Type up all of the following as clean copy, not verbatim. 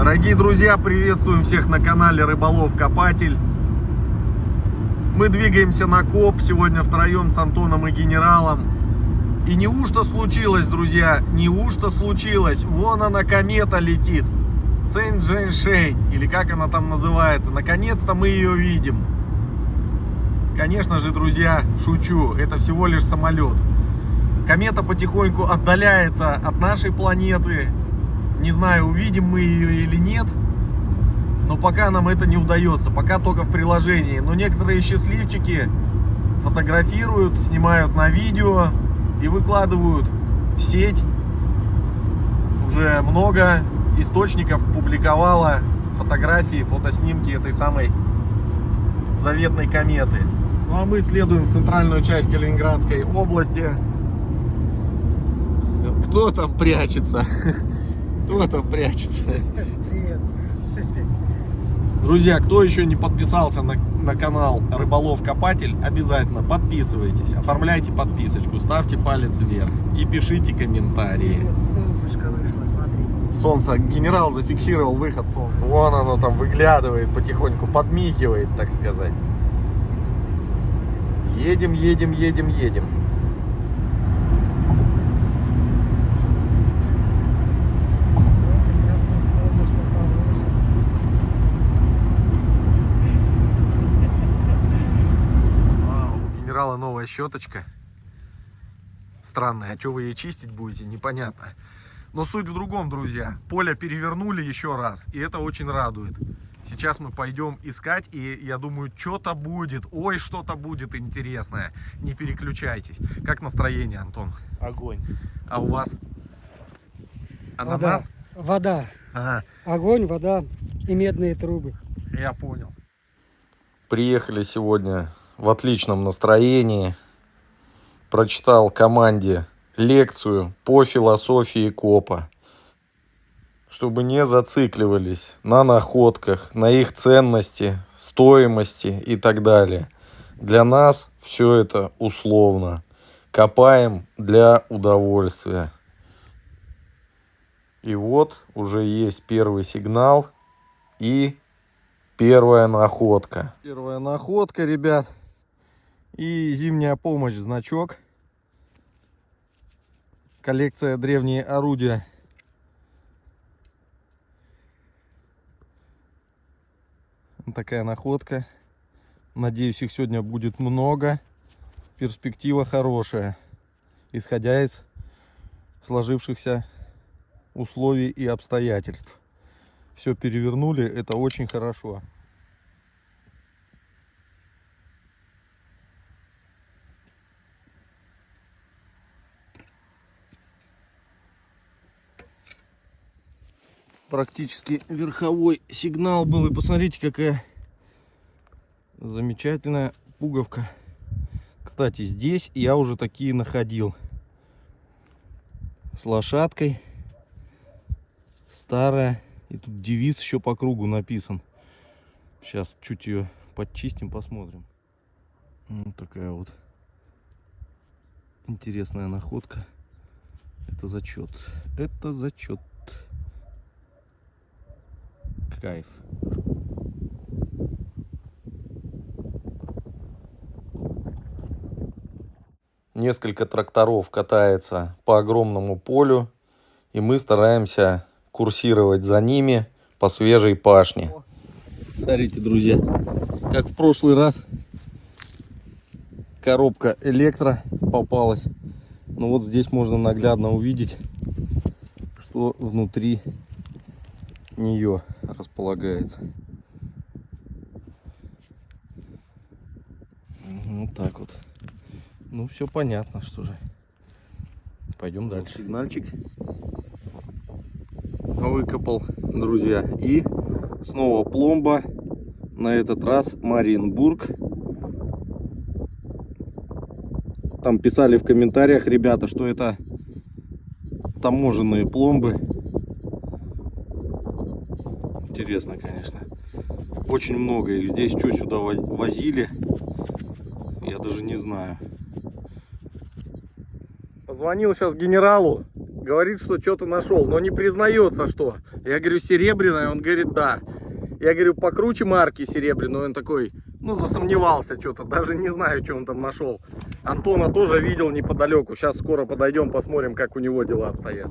Дорогие друзья, приветствуем всех на канале Рыболов Копатель. Мы двигаемся на коп сегодня втроем с Антоном и генералом. И неужто случилось, друзья, неужто случилось? Вон она, комета летит. Цэнь-Джэнь-Шэнь, или как она там называется. Наконец-то мы ее видим. Конечно же, друзья, шучу, это всего лишь самолет. Комета потихоньку отдаляется от нашей планеты. Не знаю, увидим мы ее или нет, но пока нам это не удается, пока только в приложении. Но некоторые счастливчики фотографируют, снимают на видео и выкладывают в сеть. Уже много источников публиковало фотографии, фотоснимки этой самой заветной кометы. Ну а мы следуем в центральную часть Калининградской области. Кто там прячется? Кто там прячется? Привет. Друзья, кто еще не подписался на канал Рыболов Копатель, обязательно подписывайтесь, оформляйте подписочку, ставьте палец вверх и пишите комментарии. Вот солнышко вышло, смотри. Солнце, генерал зафиксировал выход солнца. Вон оно там выглядывает потихоньку, подмигивает, так сказать. Едем, едем, едем, едем. Новая щеточка странная, а что вы ей чистить будете, непонятно. Но суть в другом, друзья. Поле перевернули еще раз, и это очень радует. Сейчас мы пойдем искать, и я думаю, что-то будет. Ой, что-то будет интересное. Не переключайтесь. Как настроение, Антон? Огонь. А у вас? Ананас? Вода. Ага. Огонь, вода и медные трубы. Я понял. Приехали сегодня в отличном настроении. Прочитал команде лекцию по философии копа. Чтобы не зацикливались на находках, на их ценности, стоимости и так далее. Для нас все это условно. Копаем для удовольствия. И вот уже есть первый сигнал и первая находка. Первая находка, ребят. И зимняя помощь, значок. Коллекция древние орудия. Вот такая находка. Надеюсь, их сегодня будет много. Перспектива хорошая, исходя из сложившихся условий и обстоятельств. Все перевернули, это очень хорошо. Практически верховой сигнал был. И посмотрите, какая замечательная пуговка. Кстати, здесь я уже такие находил. С лошадкой. Старая. И тут девиз еще по кругу написан. Сейчас чуть ее подчистим, посмотрим. Вот такая вот интересная находка. Это зачет. Это зачет. Кайф. Несколько тракторов катается по огромному полю, и мы стараемся курсировать за ними по свежей пашне. Смотрите, друзья, как в прошлый раз коробка электро попалась. Но вот здесь можно наглядно увидеть, что внутри нее располагается. Вот так вот. Ну, все понятно, что же. Пойдем дальше. Сигнальчик выкопал, друзья. И снова пломба. На этот раз Мариенбург. Там писали в комментариях ребята, что это таможенные пломбы. Интересно, конечно. Очень много их здесь. Что сюда возили, я даже не знаю. Позвонил сейчас генералу. Говорит, что что-то нашел, но не признается, что. Я говорю, серебряная, он говорит, да. Я говорю, покруче марки серебряной, он такой, ну, засомневался что-то, даже не знаю, что он там нашел. Антона тоже видел неподалеку, сейчас скоро подойдем, посмотрим, как у него дела обстоят.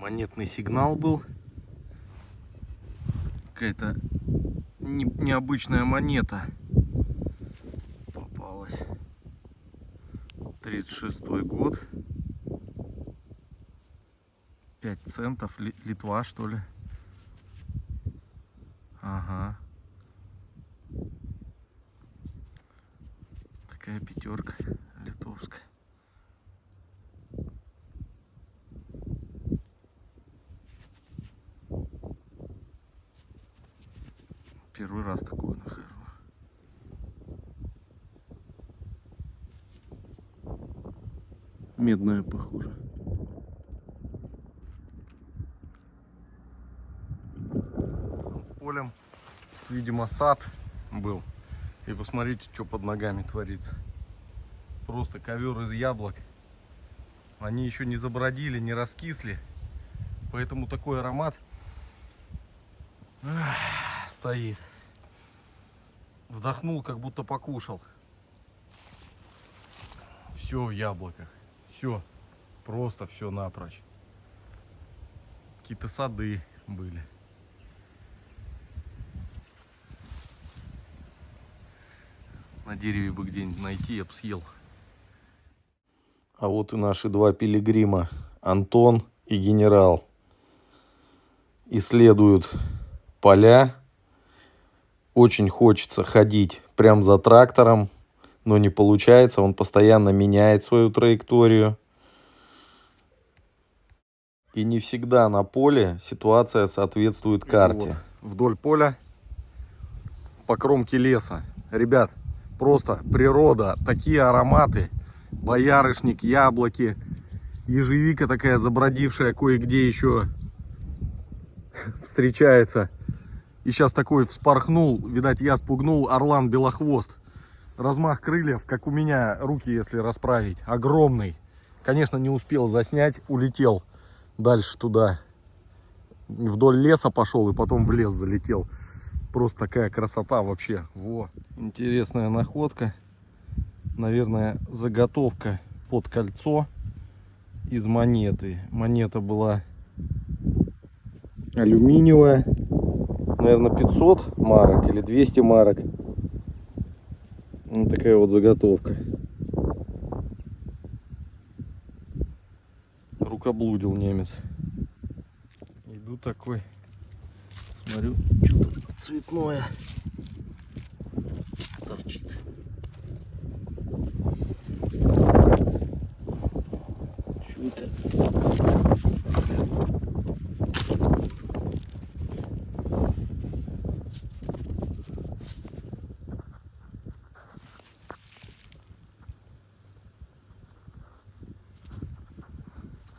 Монетный сигнал был. Какая-то необычная монета попалась. 36-й год. 5 центов. Литва, что ли? Ага. Такая пятерка литовская. Первый раз такую нахожу. Медная, похоже. С полем, видимо, сад был. И посмотрите, что под ногами творится. Просто ковер из яблок. Они еще не забродили, не раскисли. Поэтому такой аромат стоит. Вдохнул, как будто покушал. Все в яблоках. Все. Просто все напрочь. Какие-то сады были. На дереве бы где-нибудь найти, я бы съел. А вот и наши два пилигрима. Антон и генерал. Исследуют поля. Очень хочется ходить прям за трактором, но не получается. Он постоянно меняет свою траекторию. И не всегда на поле ситуация соответствует карте. Вот, вдоль поля, по кромке леса. Ребят, просто природа, такие ароматы. Боярышник, яблоки, ежевика такая забродившая, кое-где еще встречается. И сейчас такой вспорхнул, видать, я спугнул, орлан белохвост. Размах крыльев, как у меня, руки если расправить, огромный. Конечно, не успел заснять, улетел дальше туда. Вдоль леса пошел и потом в лес залетел. Просто такая красота вообще. Во, интересная находка. Наверное, заготовка под кольцо из монеты. Монета была алюминиевая. Наверное, 500 марок или 200 марок. Вот такая вот заготовка. Рукоблудил немец. Иду такой. Смотрю, что-то цветное торчит. Что это?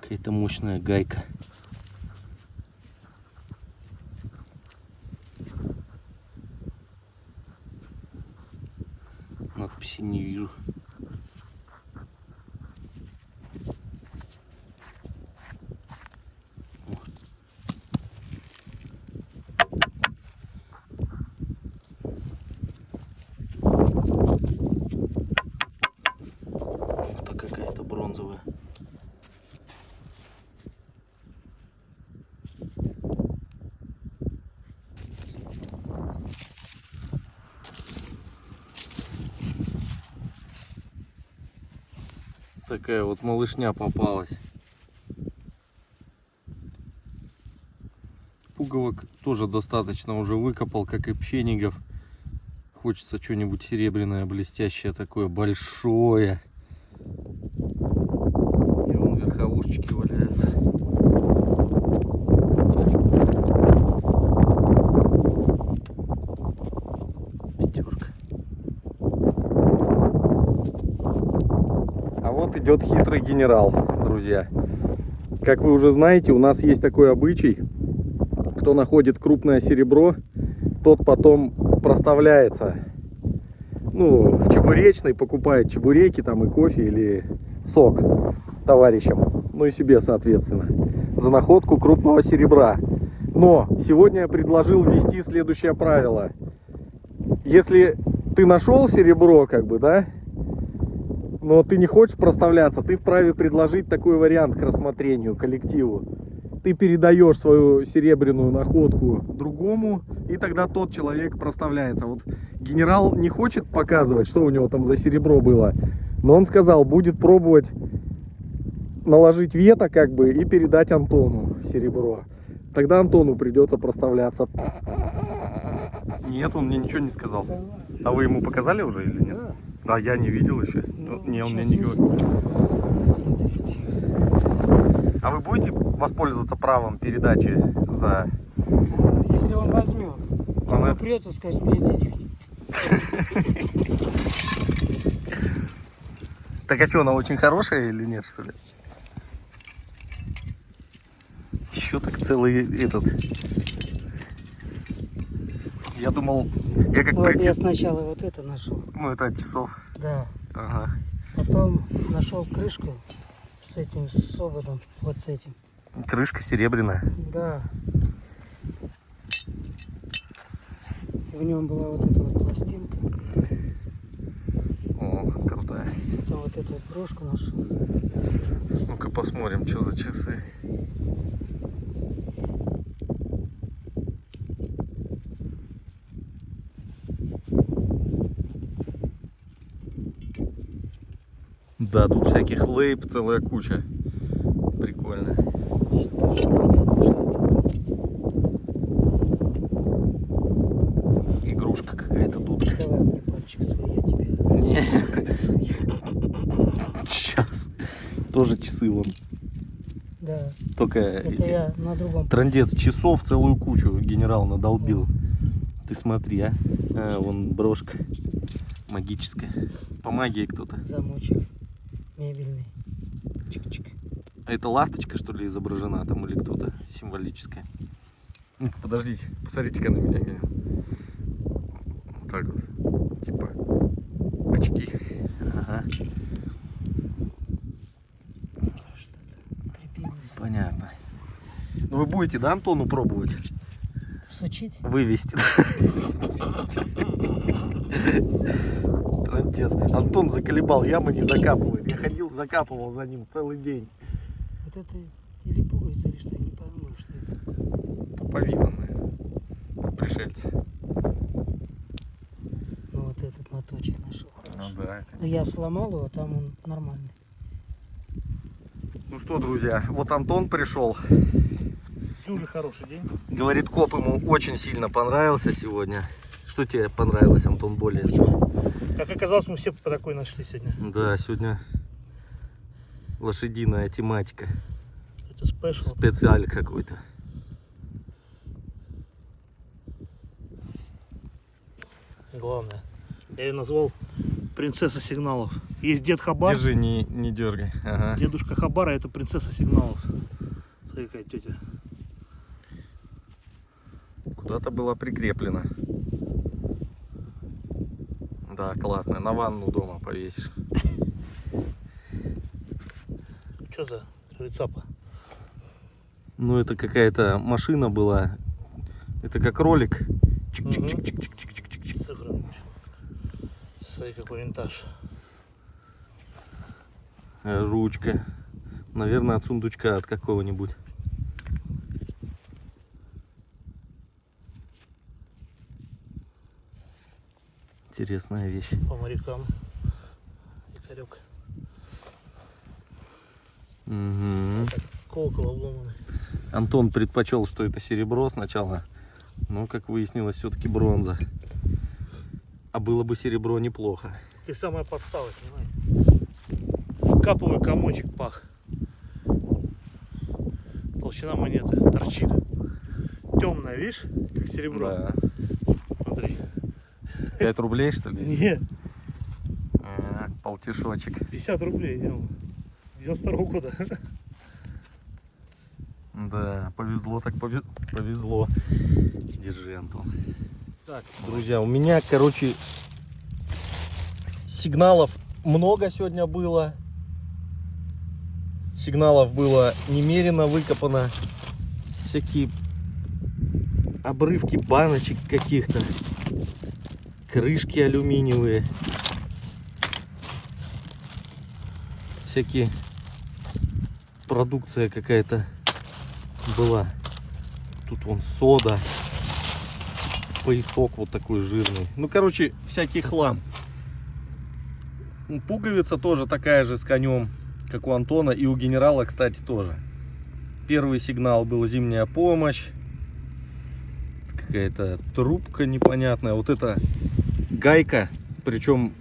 Какая-то мощная гайка. Надписи не вижу. Вот какая-то бронзовая. Такая вот малышня попалась. Пуговок тоже достаточно уже выкопал, как и пфенигов. Хочется что-нибудь серебряное, блестящее такое, большое. И вон верховушечки валяются. идет хитрый генерал, друзья. Как вы уже знаете, у нас есть такой обычай. Кто находит крупное серебро, тот потом проставляется. Ну, в чебуречной покупает чебуреки, там и кофе или сок товарищам. Ну и себе, соответственно. За находку крупного серебра. Но сегодня я предложил ввести следующее правило. Если ты нашел серебро, как бы, да, но ты не хочешь проставляться, ты вправе предложить такой вариант к рассмотрению коллективу. Ты передаешь свою серебряную находку другому, и тогда тот человек проставляется. Вот генерал не хочет показывать, что у него там за серебро было, но он сказал, будет пробовать наложить вето, как бы, и передать Антону серебро. Тогда Антону придется проставляться. Нет, он мне ничего не сказал. А вы ему показали уже или нет? Да. Да, я не видел еще. Не, он мне не Сейчас говорил. А вы будете воспользоваться правом передачи за... Если он возьмет, Он он это- придется сказать, мне денег нет. Так а что, она очень хорошая или нет, что ли? Еще так целый этот... Я думал, я как Вот я прицеп... сначала вот это нашел. Ну, это от часов. Да. Ага. Потом нашел крышку с этим с ободом. Вот с этим. Крышка серебряная. Да. И в нем была вот эта вот пластинка. О, крутая. Потом вот эту вот брошку нашел. Ну-ка посмотрим, что за часы. Да, тут всяких лейб целая куча. Прикольно. Тоже непонятно, что это. Игрушка какая-то дудка. Давай мне пальчик свой, я тебе. Сейчас. Тоже часы вон. Да. Только Это эти... я на другом. Трындец часов целую кучу генерал надолбил. Ты смотри, а. А, вон брошка. Магическая. По магии кто-то. Замочек мебельный. Чик-чик. А это ласточка, что ли, изображена там или кто-то символическая? Ну, подождите, посмотрите-ка на меня. Вот так вот. Типа очки. Ага. Что-то припилось. Понятно. Ну вы будете, да, Антону пробовать? Сучить? Вывести. Трындец. Антон заколебал, ямы не закапывает. Я ходил, закапывал за ним целый день. Вот это или пуговица, или что, я не пойму, что это такое. Пуповина, наверное. От пришельца. Ну вот этот моточек нашел. Ну Хорошо. да, это... Но я сломал его, там он нормальный. Ну что, друзья, вот Антон пришел. Уже хороший день. Говорит, коп ему очень сильно понравился сегодня. Что тебе понравилось, Антон, более всего? Как оказалось, мы все по такой нашли сегодня. Да, сегодня лошадиная тематика. Это спешл. Специаль какой-то. Главное. Я ее назвал принцесса сигналов. Есть дед Хабар. Держи, не дергай. Ага. Дедушка Хабара, это принцесса сигналов. Смотри, какая тетя. Куда-то была прикреплена. Да, классно. На ванну дома повесишь. Что за рыцапа? Ну, это какая-то машина была. Это как ролик. Цифры. Смотри, какой винтаж. Ручка. Наверное, от сундучка, от какого-нибудь. Интересная вещь. По морякам. Якорек. Угу. Колокол обломанный. Антон предпочел, что это серебро сначала. Но, как выяснилось, все-таки бронза. А было бы серебро неплохо. И самая подстава, понимаешь? Каповый комочек пах. Толщина монеты торчит. Темная, видишь, как серебро. Да. Смотри. 5 рублей, что ли? Нет, Полтишочек. 50 рублей. 92-го года. Да, повезло так повезло. Держи, Антон. Так, друзья, у меня, короче, сигналов много сегодня было. Сигналов было немерено выкопано. Всякие обрывки баночек каких-то. Крышки алюминиевые. Всякие продукция какая-то была. Тут вон сода. Поясок вот такой жирный. Ну, короче, всякий хлам. Пуговица тоже такая же с конем, как у Антона. И у генерала, кстати, тоже. Первый сигнал был зимняя помощь. Какая-то трубка непонятная. Вот это гайка. Причем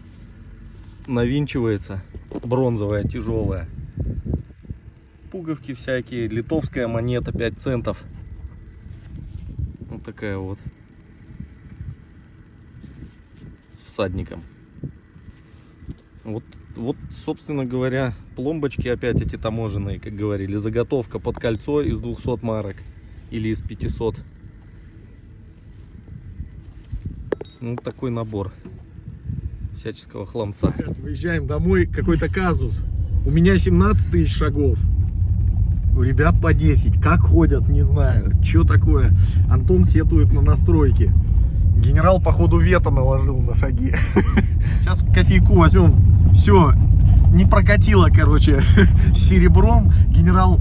навинчивается. Бронзовая, тяжелая. Пуговки всякие. Литовская монета 5 центов. Вот такая вот. С всадником. Вот, собственно говоря, пломбочки опять эти таможенные, как говорили. Заготовка под кольцо из 200 марок. Или из 500. Ну, такой набор всяческого хламца. Выезжаем домой, какой-то казус. У меня 17 тысяч шагов. У ребят по 10. Как ходят, не знаю. Что такое? Антон сетует на настройки. Генерал, походу, вето наложил на шаги. Сейчас кофейку возьмем. Все, не прокатило, короче, с серебром. Генерал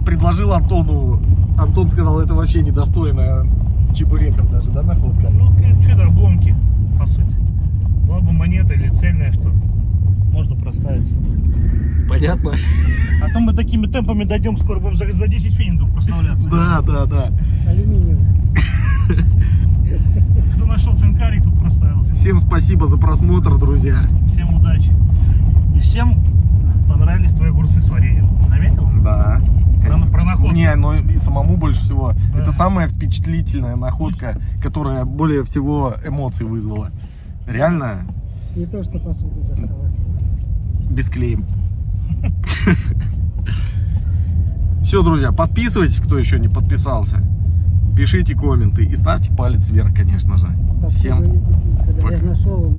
предложил Антону. Антон сказал, это вообще недостойно чебуреков даже, да, находка? Ну, что-то обломки, по сути. Была бы монета или цельное что-то. Можно проставиться. Понятно? А то мы такими темпами дойдем, скоро будем за 10 финингов проставляться. Да. Алюминиевый. Кто нашел цинкарик, тут проставился. Всем спасибо за просмотр, друзья. Всем удачи. И всем понравились твои огурцы с вареньем. Заметил? Да. Про находку. Не, но и самому больше всего. Да. Это самая впечатлительная находка, которая более всего эмоций вызвала. Реально Не то, что посуду доставать. без клеем. Все, друзья, подписывайтесь, кто еще не подписался. Пишите комменты и ставьте палец вверх, конечно же. Всем Когда я нашел,